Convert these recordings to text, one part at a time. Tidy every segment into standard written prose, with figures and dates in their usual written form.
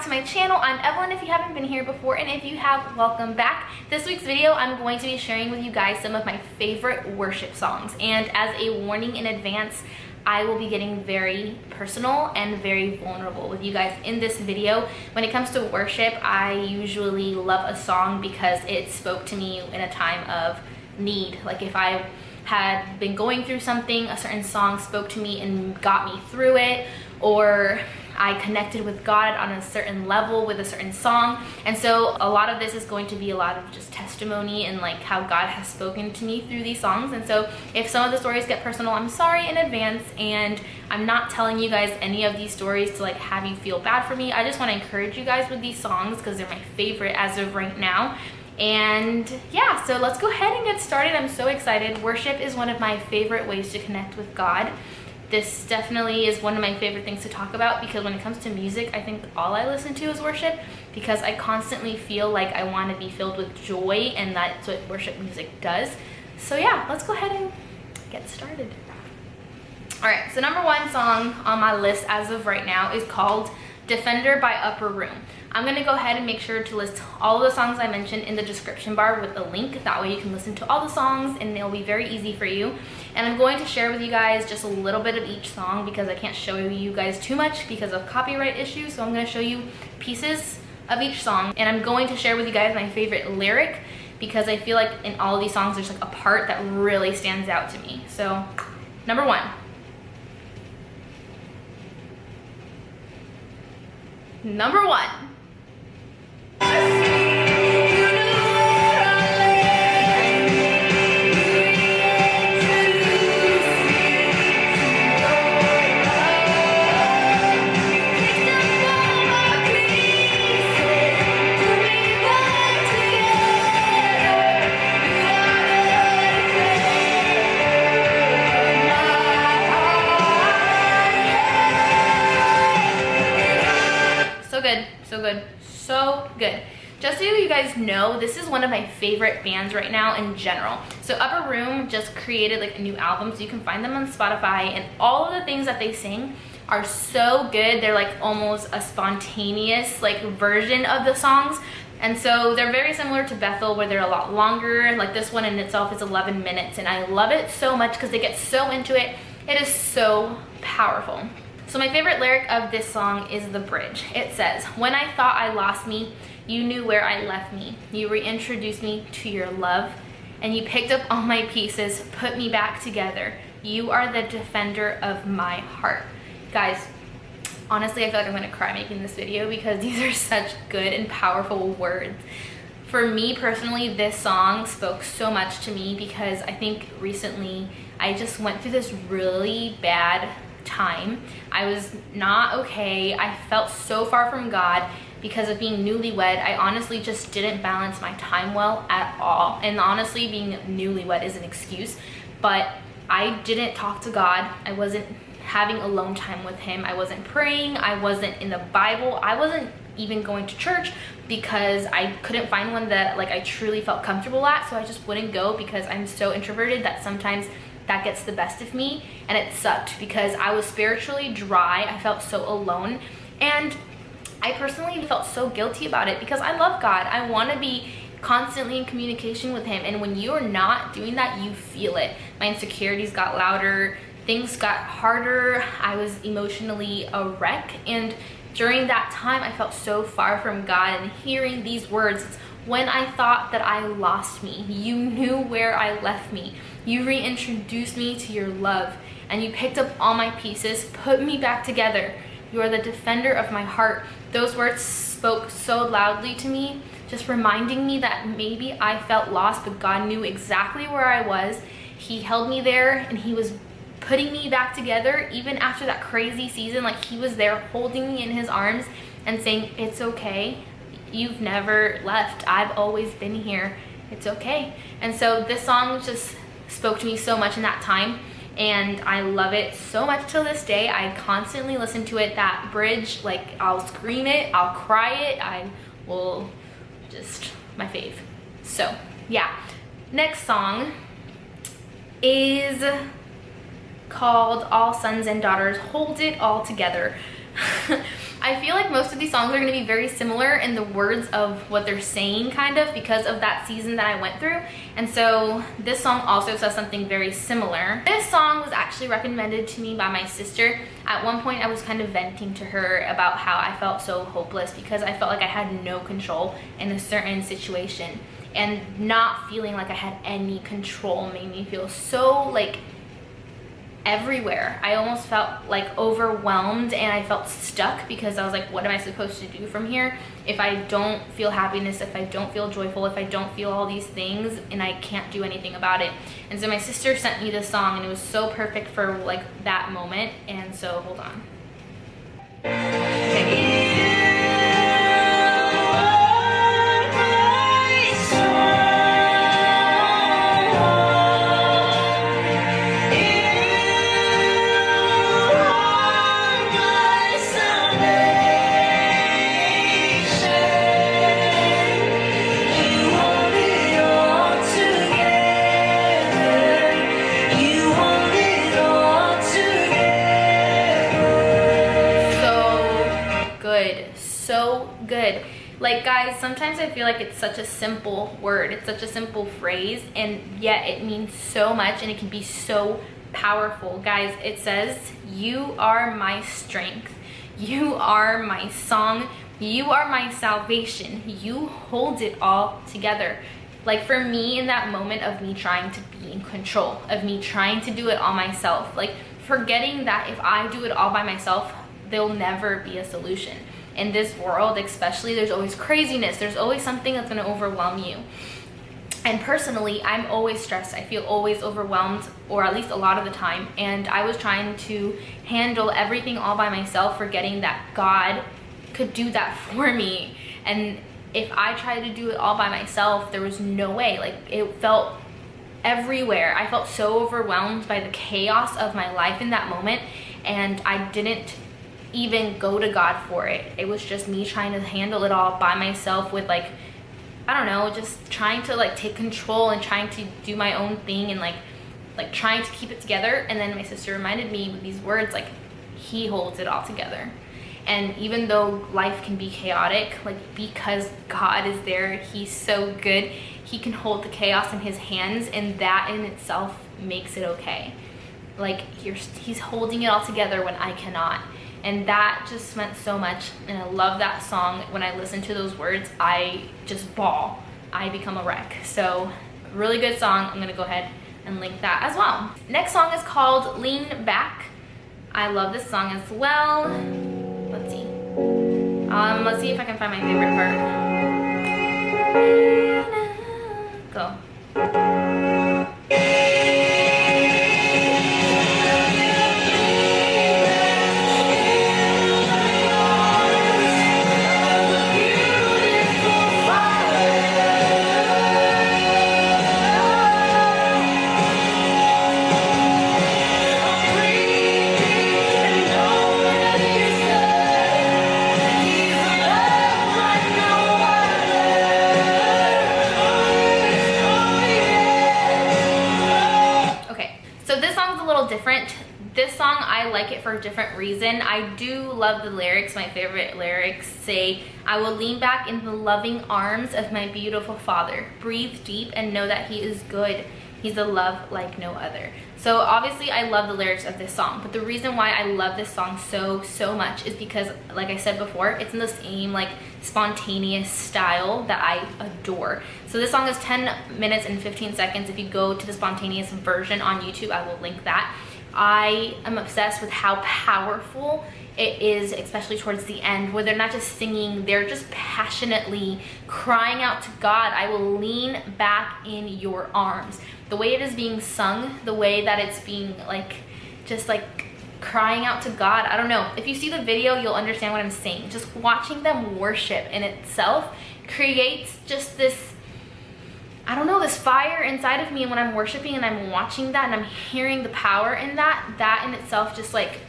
back to my channel. I'm Evelyn if you haven't been here before, and if you have, welcome back. This week's video, I'm going to be sharing with you guys some of my favorite worship songs. And as a warning in advance, I will be getting very personal and very vulnerable with you guys in this video. When it comes to worship, I usually love a song because it spoke to me in a time of need. Like if I had been going through something, a certain song spoke to me and got me through it, or I connected with God on a certain level with a certain song. And so a lot of this is going to be a lot of just testimony and like how God has spoken to me through these songs. And so if some of the stories get personal, I'm sorry in advance, and I'm not telling you guys any of these stories to like have you feel bad for me. I just want to encourage you guys with these songs because they're my favorite as of right now. And yeah, so let's go ahead and get started. I'm so excited. Worship is one of my favorite ways to connect with God. This definitely is one of my favorite things to talk about because when it comes to music, I think all I listen to is worship because I constantly feel like I want to be filled with joy, and that's what worship music does. So yeah, let's go ahead and get started. All right, so number one song on my list as of right now is called Defender by Upper Room. I'm gonna go ahead and make sure to list all of the songs I mentioned in the description bar with a link. That way you can listen to all the songs and it'll be very easy for you. And I'm going to share with you guys just a little bit of each song because I can't show you guys too much because of copyright issues. So I'm gonna show you pieces of each song, and I'm going to share with you guys my favorite lyric because I feel like in all of these songs there's like a part that really stands out to me. So number one. Number one. So good. Just so you guys know, this is one of my favorite bands right now in general. So Upper Room just created like a new album, so you can find them on Spotify, and all of the things that they sing are so good. They're like almost a spontaneous like version of the songs. And so they're very similar to Bethel, where they're a lot longer. Like this one in itself is 11 minutes, and I love it so much because they get so into it. It is so powerful. So my favorite lyric of this song is the bridge. It says, "When I thought I lost me, you knew where I left me. You reintroduced me to your love, and you picked up all my pieces, put me back together. You are the defender of my heart." Guys, honestly, I feel like I'm gonna cry making this video because these are such good and powerful words. For me personally, this song spoke so much to me because I think recently I just went through this really bad time. I was not okay. I felt so far from God because of being newlywed. I honestly just didn't balance my time well at all. And honestly, being newlywed is an excuse, but I didn't talk to God. I wasn't having alone time with him. I wasn't praying. I wasn't in the Bible. I wasn't even going to church because I couldn't find one that like I truly felt comfortable at. So I just wouldn't go because I'm so introverted that sometimes that gets the best of me, and it sucked because I was spiritually dry. I felt so alone, and I personally felt so guilty about it because I love God. I want to be constantly in communication with him, and when you're not doing that, you feel it. My insecurities got louder, things got harder, I was emotionally a wreck, and during that time I felt so far from God. And hearing these words, "When I thought that I lost me, you knew where I left me. You reintroduced me to your love, and you picked up all my pieces, put me back together. You are the defender of my heart." Those words spoke so loudly to me, just reminding me that maybe I felt lost, but God knew exactly where I was. He held me there, and he was putting me back together even after that crazy season. Like he was there holding me in his arms and saying, "It's okay. You've never left. I've always been here. It's okay." And so this song just spoke to me so much in that time, and I love it so much till this day. I constantly listen to it. That bridge, like I'll scream it, I'll cry it, I will just, my fave. So yeah, next song is called All Sons and Daughters Hold It All Together. I feel like most of these songs are going to be very similar in the words of what they're saying, kind of, because of that season that I went through. And so this song also says something very similar. This song was actually recommended to me by my sister. At one point I was kind of venting to her about how I felt so hopeless because I felt like I had no control in a certain situation, and not feeling like I had any control made me feel so like everywhere. I almost felt like overwhelmed, and I felt stuck because I was like, what am I supposed to do from here if I don't feel happiness, if I don't feel joyful, if I don't feel all these things, and I can't do anything about it. And so my sister sent me this song, and it was so perfect for like that moment. And so hold on. Okay. So good. Like, guys, sometimes I feel like it's such a simple word, it's such a simple phrase, and yet it means so much, and it can be so powerful. Guys, it says, you are my strength, you are my song, you are my salvation, you hold it all together. Like, for me, in that moment of me trying to be in control, of me trying to do it all myself, like forgetting that if I do it all by myself, there'll never be a solution. In this world especially, there's always craziness, there's always something that's going to overwhelm you. And personally, I'm always stressed, I feel always overwhelmed, or at least a lot of the time, and I was trying to handle everything all by myself, forgetting that God could do that for me. And if I tried to do it all by myself, there was no way. Like, it felt everywhere. I felt so overwhelmed by the chaos of my life in that moment, and I didn't even go to God for it. It was just me trying to handle it all by myself with, like, I don't know, just trying to like take control and trying to do my own thing, and like trying to keep it together. And then my sister reminded me with these words, like, he holds it all together. And even though life can be chaotic, like, because God is there, he's so good, he can hold the chaos in his hands, and that in itself makes it okay. Like, he's holding it all together when I cannot. And that just meant so much, and I love that song. When I listen to those words, I just bawl. I become a wreck. So, really good song. I'm gonna go ahead and link that as well. Next song is called Lean Back. I love this song as well. Let's see. Let's see if I can find my favorite part. Go. Different. This song, I like it for a different reason. I do love the lyrics. My favorite lyrics say, I will lean back in the loving arms of my beautiful Father. Breathe deep and know that he is good. He's a love like no other. So obviously I love the lyrics of this song, but the reason why I love this song so much is because, like I said before, it's in the same like spontaneous style that I adore. So this song is 10 minutes and 15 seconds. If you go to the spontaneous version on YouTube, I will link that. I am obsessed with how powerful it is, especially towards the end, where they're not just singing, they're just passionately crying out to God. I will lean back in your arms. The way it is being sung, the way that it's being like, just like crying out to God, I don't know. If you see the video, you'll understand what I'm saying. Just watching them worship in itself creates just this, I don't know, this fire inside of me. And when I'm worshiping and I'm watching that and I'm hearing the power in that, that in itself just like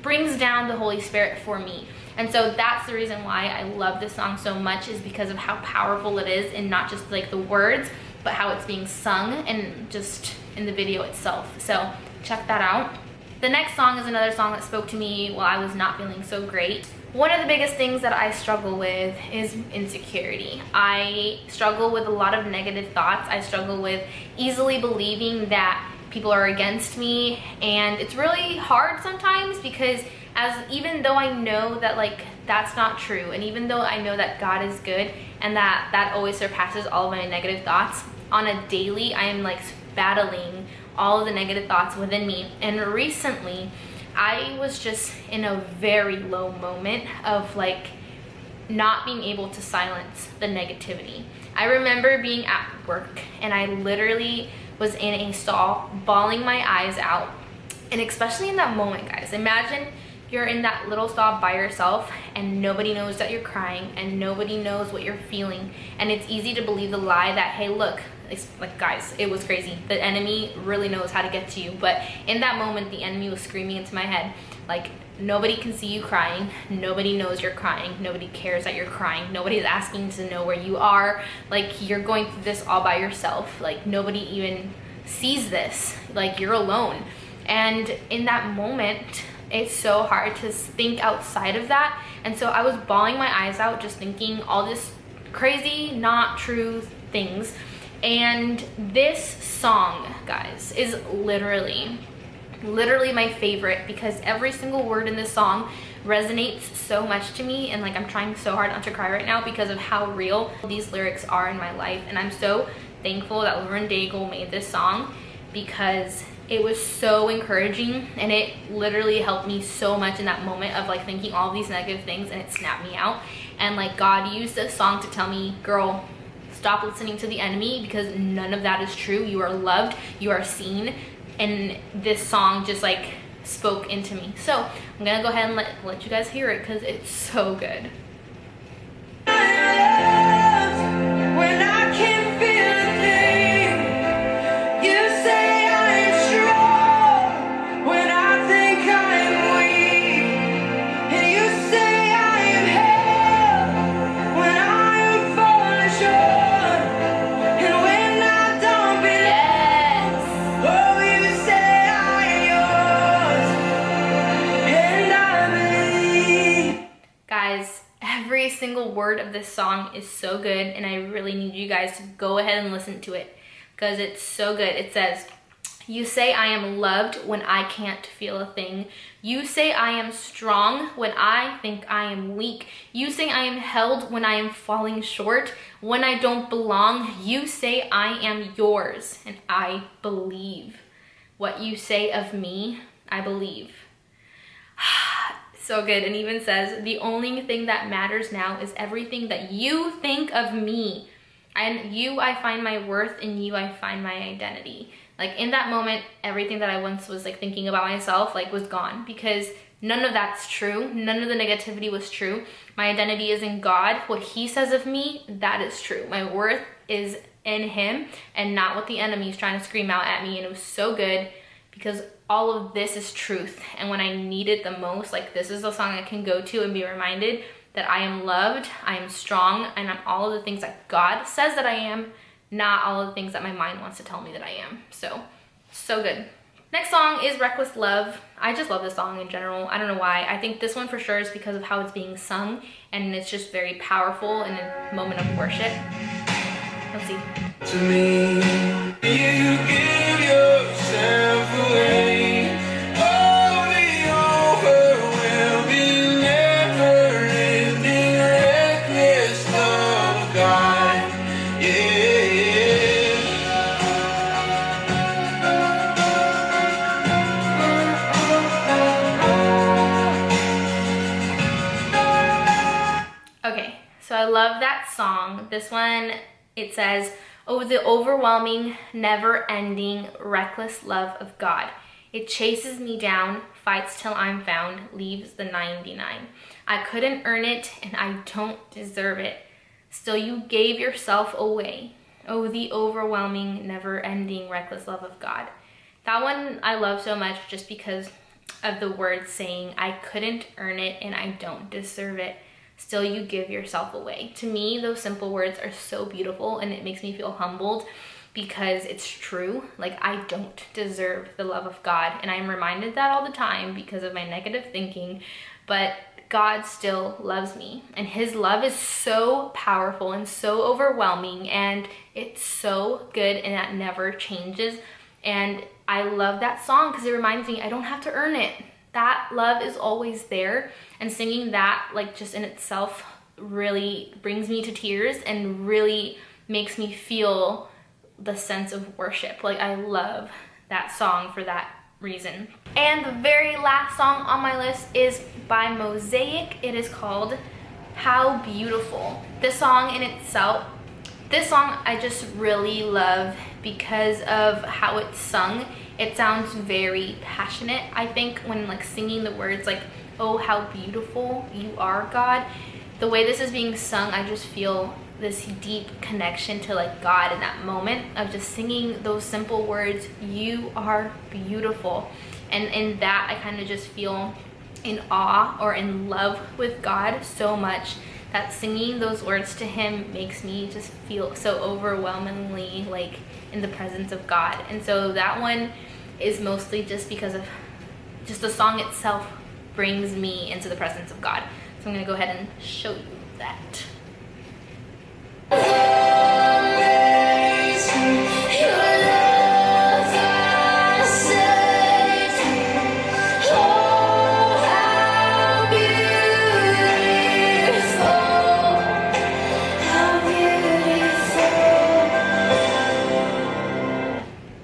brings down the Holy Spirit for me. And so that's the reason why I love this song so much, is because of how powerful it is, and not just like the words, but how it's being sung and just in the video itself. So check that out. The next song is another song that spoke to me while I was not feeling so great. One of the biggest things that I struggle with is insecurity. I struggle with a lot of negative thoughts. I struggle with easily believing that people are against me, and it's really hard sometimes because even though I know that like that's not true, and even though I know that God is good and that always surpasses all of my negative thoughts, on a daily I am like battling all of the negative thoughts within me. And recently I was just in a very low moment of like not being able to silence the negativity. I remember being at work and I literally was in a stall bawling my eyes out. And especially in that moment, guys, imagine you're in that little stall by yourself and nobody knows that you're crying and nobody knows what you're feeling, and it's easy to believe the lie that, hey, look, like, guys, it was crazy, the enemy really knows how to get to you. But in that moment, the enemy was screaming into my head like, nobody can see you crying, nobody knows you're crying, nobody cares that you're crying, nobody's asking to know where you are, like, you're going through this all by yourself, like, nobody even sees this, like, you're alone. And in that moment, it's so hard to think outside of that. And so I was bawling my eyes out just thinking all this crazy, not true things. And this song, guys, is literally my favorite because every single word in this song resonates so much to me, and like I'm trying so hard not to cry right now because of how real these lyrics are in my life. And I'm so thankful that Lauren Daigle made this song because it was so encouraging and it literally helped me so much in that moment of like thinking all these negative things, and it snapped me out. And like God used this song to tell me, girl, stop listening to the enemy because none of that is true. You are loved, you are seen. And this song just like spoke into me. So I'm gonna go ahead and let you guys hear it because it's so good. Every single word of this song is so good, and I really need you guys to go ahead and listen to it because it's so good. It says, you say I am loved when I can't feel a thing. You say I am strong when I think I am weak. You say I am held when I am falling short. When I don't belong, you say I am yours, and I believe. What you say of me, I believe. So good. And even says, the only thing that matters now is everything that you think of me. And you, I find my worth. In you, I find my identity. Like in that moment, everything that I once was like thinking about myself like was gone because none of that's true. None of the negativity was true. My identity is in God. What he says of me, that is true. My worth is in him and not what the enemy is trying to scream out at me. And it was so good because all of this is truth. And when I need it the most, like this is the song I can go to and be reminded that I am loved, I am strong, and I'm all of the things that God says that I am, not all of the things that my mind wants to tell me that I am. So good. Next song is Reckless Love. I just love this song in general. I don't know why. I think this one for sure is because of how it's being sung, and it's just very powerful in a moment of worship. Let's see. To me, you give yourself away. Oh, the overwhelming, never-ending, reckless love of God. Okay, so I love that song. This one, it says, oh, the overwhelming, never-ending, reckless love of God. It chases me down, fights till I'm found, leaves the 99. I couldn't earn it, and I don't deserve it. Still, you gave yourself away. Oh, the overwhelming, never-ending, reckless love of God. That one I love so much just because of the words saying, I couldn't earn it, and I don't deserve it. Still, you give yourself away. To me, those simple words are so beautiful, and it makes me feel humbled because it's true. Like, I don't deserve the love of God, and I'm reminded that all the time because of my negative thinking, but God still loves me, and his love is so powerful and so overwhelming, and it's so good, and that never changes. And I love that song because it reminds me I don't have to earn it. That love is always there, and singing that, like, just in itself really brings me to tears and really makes me feel the sense of worship. Like, I love that song for that reason. And the very last song on my list is by Mosaic. It is called How Beautiful. This song in itself, this song I just really love because of how it's sung. It sounds very passionate. I think when like singing the words like, oh, how beautiful you are, God, the way this is being sung, I just feel this deep connection to like God in that moment of just singing those simple words, you are beautiful. And in that, I kind of just feel in awe or in love with God so much that singing those words to him makes me just feel so overwhelmingly like in the presence of God. And so that one is mostly just because of just the song itself brings me into the presence of God. So I'm gonna go ahead and show you that.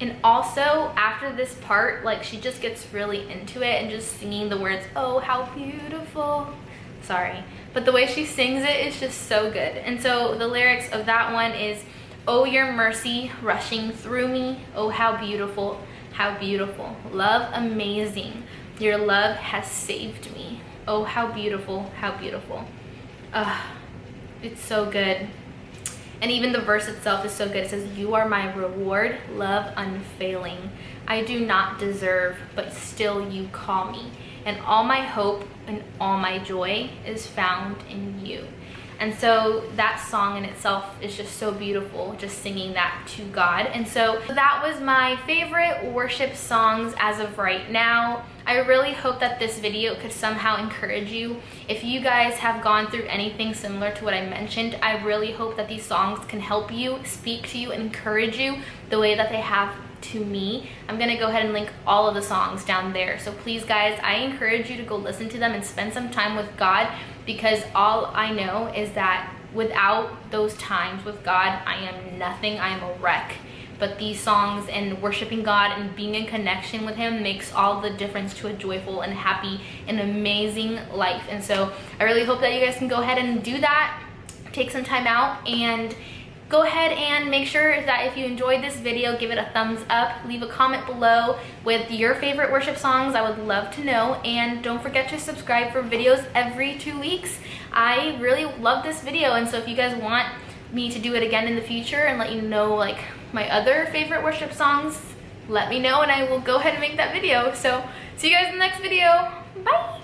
And also after this part, like, she just gets really into it and just singing the words, oh, how beautiful. Sorry, but the way she sings it is just so good. And so the lyrics of that one is, oh, your mercy rushing through me, oh, how beautiful, love amazing, your love has saved me, oh, how beautiful, it's so good. And even the verse itself is so good. It says, you are my reward, love unfailing, I do not deserve, but still you call me, and all my hope and all my joy is found in you. And so that song in itself is just so beautiful, just singing that to God. And so that was my favorite worship songs as of right now. I really hope that this video could somehow encourage you. If you guys have gone through anything similar to what I mentioned, I really hope that these songs can help you, speak to you, and encourage you the way that they have to me. I'm gonna go ahead and link all of the songs down there. So please guys, I encourage you to go listen to them and spend some time with God, because all I know is that without those times with God, I am nothing, I am a wreck. But these songs and worshiping God and being in connection with him makes all the difference to a joyful and happy and amazing life. And so I really hope that you guys can go ahead and do that, take some time out, and go ahead and make sure that if you enjoyed this video, give it a thumbs up, leave a comment below with your favorite worship songs. I would love to know, and don't forget to subscribe for videos every 2 weeks. I really love this video, and so if you guys want me to do it again in the future and let you know like my other favorite worship songs, let me know and I will go ahead and make that video. So see you guys in the next video. Bye.